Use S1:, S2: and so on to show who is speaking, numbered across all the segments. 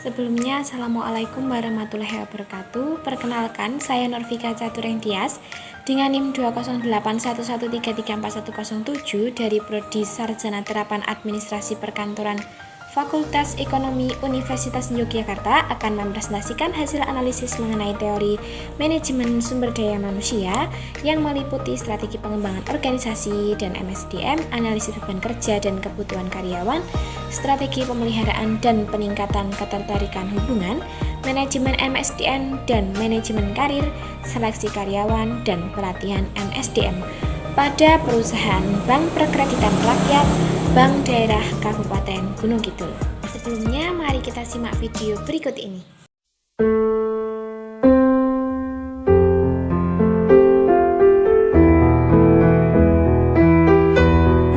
S1: Sebelumnya, Assalamualaikum warahmatullahi wabarakatuh. Perkenalkan, saya Norvika Catureng Tias dengan NIM 20811334107 dari Prodi Sarjana Terapan Administrasi Perkantoran Fakultas Ekonomi Universitas Yogyakarta akan mempresentasikan hasil analisis mengenai teori manajemen sumber daya manusia yang meliputi strategi pengembangan organisasi dan MSDM, analisis beban kerja dan kebutuhan karyawan, strategi pemeliharaan dan peningkatan ketertarikan hubungan, manajemen MSDM dan manajemen karir, seleksi karyawan, dan pelatihan MSDM pada perusahaan Bank Perkreditan Rakyat Bank Daerah Kabupaten Gunung Kidul. Sebelumnya, mari kita simak video berikut ini.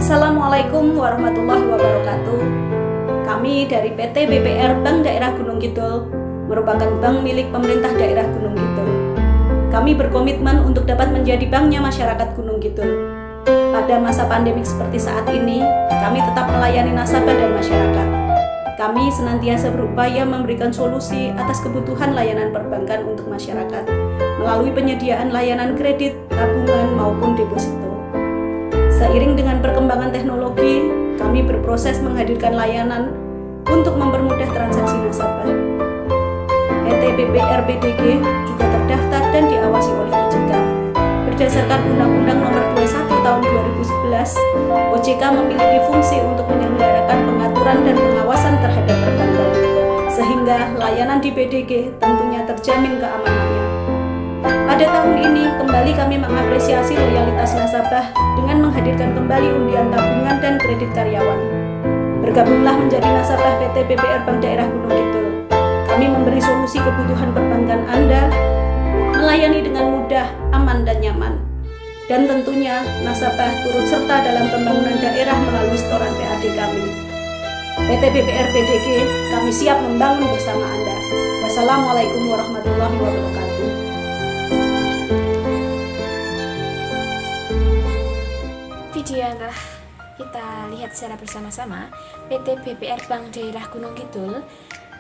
S2: Assalamualaikum warahmatullahi wabarakatuh. Kami dari PT BPR Bank Daerah Gunung Kidul merupakan bank milik pemerintah daerah Gunung Kidul. Kami berkomitmen untuk dapat menjadi banknya masyarakat Gunung Kidul. Pada masa pandemik seperti saat ini, kami tetap melayani nasabah dan masyarakat. Kami senantiasa berupaya memberikan solusi atas kebutuhan layanan perbankan untuk masyarakat melalui penyediaan layanan kredit, tabungan, maupun deposito. Seiring dengan perkembangan teknologi, kami berproses menghadirkan layanan untuk mempermudah transaksi nasabah. PT BPR BDG juga terdaftar dan diawasi oleh OJK. Berdasarkan Undang-Undang Nomor 21 Tahun 2011, OJK memiliki fungsi untuk menyelenggarakan pengaturan dan pengawasan terhadap perbankan, sehingga layanan di BDG tentunya terjamin keamanannya. Pada tahun ini, kembali kami mengapresiasi loyalitas nasabah dengan menghadirkan kembali undian tabungan dan kredit karyawan. Bergabunglah menjadi nasabah PT BPR Bank Daerah Gunung Kidul. Kami memberi solusi kebutuhan perbankan Anda, melayani dengan mudah, aman, dan nyaman. Dan tentunya, nasabah turut serta dalam pembangunan daerah melalui setoran PAD kami. PT BPR BDG, kami siap membangun bersama Anda. Wassalamualaikum warahmatullahi wabarakatuh.
S1: Video yang telah kita lihat secara bersama-sama, PT BPR Bank Daerah Gunung Kidul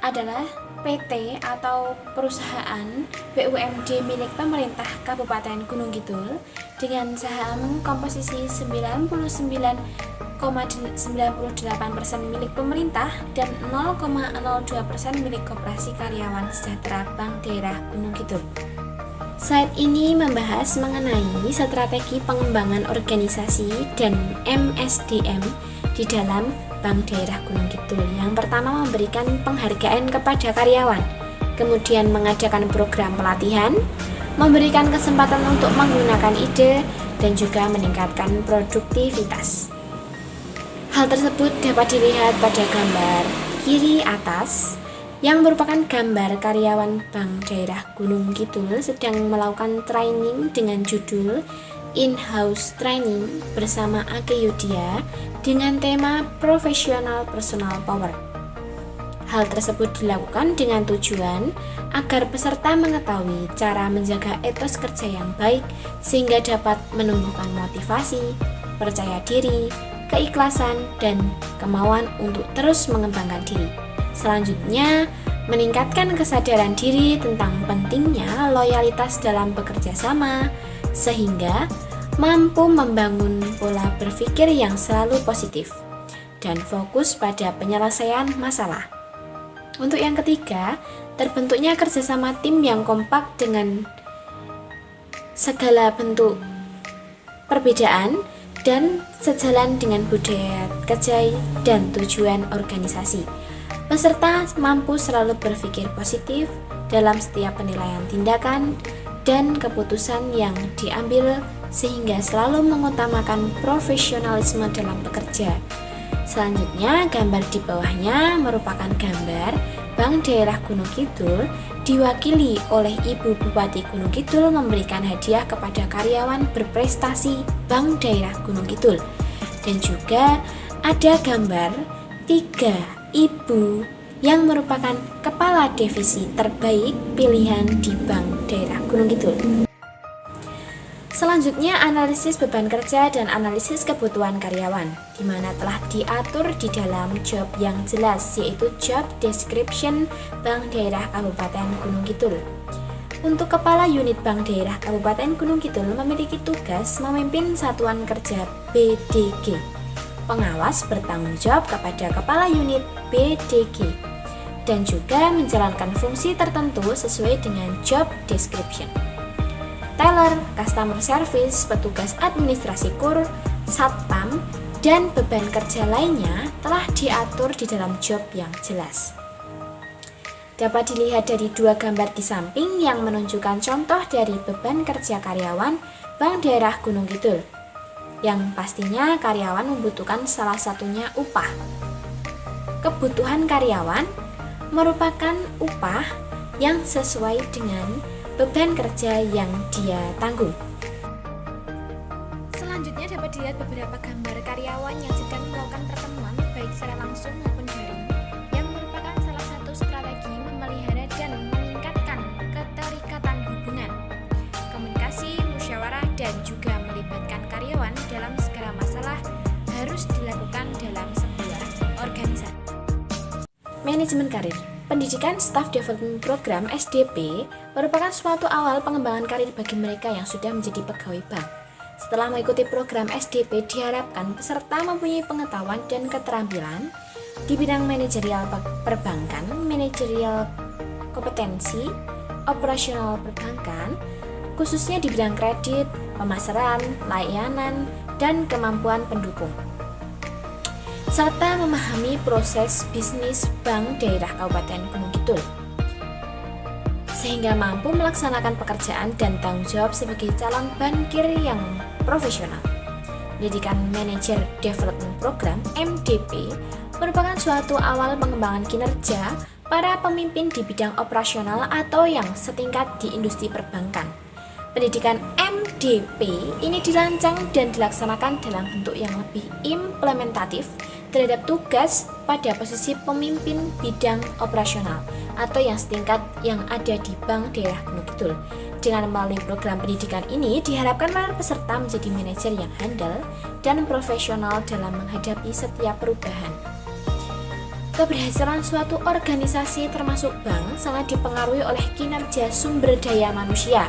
S1: adalah PT atau perusahaan BUMD milik pemerintah Kabupaten Gunung Kidul dengan saham komposisi 99,98% milik pemerintah dan 0,02% milik Koperasi Karyawan Sejahtera Bank Daerah Gunung Kidul. Slide ini membahas mengenai strategi pengembangan organisasi dan MSDM di dalam Bank Daerah Gunung Kidul. Yang pertama, memberikan penghargaan kepada karyawan, kemudian mengadakan program pelatihan, memberikan kesempatan untuk menggunakan ide, dan juga meningkatkan produktivitas. Hal tersebut dapat dilihat pada gambar kiri atas yang merupakan gambar karyawan Bank Daerah Gunung Kidul sedang melakukan training dengan judul In-House Training bersama Ake Yudhya dengan tema Professional Personal Power. Hal tersebut dilakukan dengan tujuan agar peserta mengetahui cara menjaga etos kerja yang baik sehingga dapat menumbuhkan motivasi, percaya diri, keikhlasan, dan kemauan untuk terus mengembangkan diri. Selanjutnya, meningkatkan kesadaran diri tentang pentingnya loyalitas dalam bekerja sama sehingga mampu membangun pola berpikir yang selalu positif dan fokus pada penyelesaian masalah. Untuk yang ketiga, terbentuknya kerjasama tim yang kompak dengan segala bentuk perbedaan dan sejalan dengan budaya kerja dan tujuan organisasi. Peserta mampu selalu berpikir positif dalam setiap penilaian tindakan dan keputusan yang diambil sehingga selalu mengutamakan profesionalisme dalam bekerja. Selanjutnya, gambar di bawahnya merupakan gambar Bank Daerah Gunung Kidul diwakili oleh Ibu Bupati Gunung Kidul memberikan hadiah kepada karyawan berprestasi Bank Daerah Gunung Kidul. Dan juga ada gambar 3 ibu yang merupakan kepala divisi terbaik pilihan di Bank Daerah Gunung Kidul. Selanjutnya, analisis beban kerja dan analisis kebutuhan karyawan, di mana telah diatur di dalam job yang jelas, yaitu job description Bank Daerah Kabupaten Gunung Kidul. Untuk Kepala Unit Bank Daerah Kabupaten Gunung Kidul memiliki tugas memimpin Satuan Kerja BDG. Pengawas bertanggung jawab kepada Kepala Unit BDG dan juga menjalankan fungsi tertentu sesuai dengan job description. Teller, customer service, petugas administrasi kur, satpam, dan beban kerja lainnya telah diatur di dalam job yang jelas. Dapat dilihat dari dua gambar di samping yang menunjukkan contoh dari beban kerja karyawan Bank Daerah Gunung Kidul, yang pastinya karyawan membutuhkan salah satunya upah. Kebutuhan karyawan merupakan upah yang sesuai dengan beban kerja yang dia tanggung. Selanjutnya dapat dilihat beberapa gambar karyawan yang sedang melakukan pertemuan baik secara langsung maupun daring, yang merupakan salah satu strategi memelihara dan meningkatkan keterikatan hubungan, komunikasi, musyawarah, dan juga melibatkan karyawan dalam segala masalah harus dilakukan dalam sebuah organisasi. Manajemen karir. Pendidikan Staff Development Program SDP merupakan suatu awal pengembangan karir bagi mereka yang sudah menjadi pegawai bank. Setelah mengikuti program SDP, diharapkan peserta mempunyai pengetahuan dan keterampilan di bidang manajerial perbankan, manajerial kompetensi, operasional perbankan, khususnya di bidang kredit, pemasaran, layanan, dan kemampuan pendukung, serta memahami proses bisnis Bank Daerah Kabupaten Gunung Kidul, sehingga mampu melaksanakan pekerjaan dan tanggung jawab sebagai calon bankir yang profesional. Pendidikan Manager Development Program (MDP) merupakan suatu awal pengembangan kinerja para pemimpin di bidang operasional atau yang setingkat di industri perbankan. Pendidikan MDP ini dirancang dan dilaksanakan dalam bentuk yang lebih implementatif terhadap tugas pada posisi pemimpin bidang operasional atau yang setingkat yang ada di Bank Daerah Gunung Kidul. Dengan melalui program pendidikan ini, diharapkan para peserta menjadi manajer yang handal dan profesional dalam menghadapi setiap perubahan. Keberhasilan suatu organisasi termasuk bank sangat dipengaruhi oleh kinerja sumber daya manusia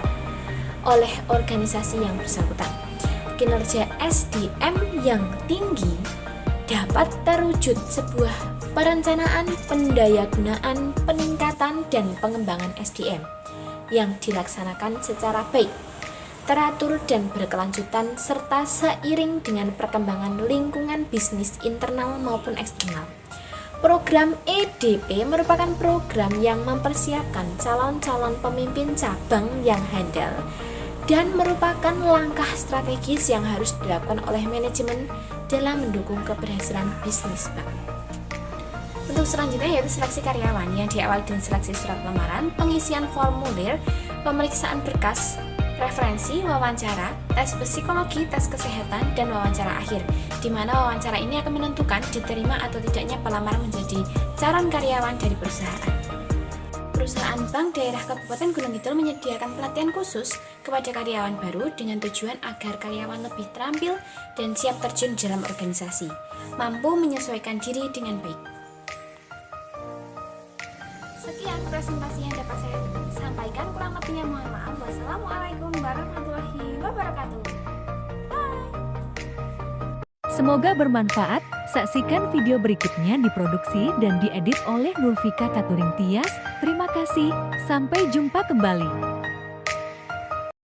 S1: oleh organisasi yang bersangkutan. Kinerja SDM yang tinggi dapat terwujud sebuah perencanaan pendayagunaan, peningkatan, dan pengembangan SDM yang dilaksanakan secara baik, teratur, dan berkelanjutan serta seiring dengan perkembangan lingkungan bisnis internal maupun eksternal. Program EDP merupakan program yang mempersiapkan calon-calon pemimpin cabang yang handal dan merupakan langkah strategis yang harus dilakukan oleh manajemen dalam mendukung keberhasilan bisnis bank. Untuk selanjutnya yaitu seleksi karyawan yang diawali dengan seleksi surat lamaran, pengisian formulir, pemeriksaan berkas, referensi, wawancara, tes psikologi, tes kesehatan, dan wawancara akhir, di mana wawancara ini akan menentukan diterima atau tidaknya pelamar menjadi calon karyawan dari perusahaan. Perusahaan Bank Daerah Kabupaten Gunung Kidul menyediakan pelatihan khusus kepada karyawan baru dengan tujuan agar karyawan lebih terampil dan siap terjun dalam organisasi, mampu menyesuaikan diri dengan baik. Sekian presentasi yang dapat saya sampaikan, kurang lebihnya mohon maaf. Wassalamualaikum warahmatullahi wabarakatuh.
S3: Semoga bermanfaat. Saksikan video berikutnya diproduksi dan diedit oleh Nurfika Katuring Tias. Terima kasih. Sampai jumpa kembali.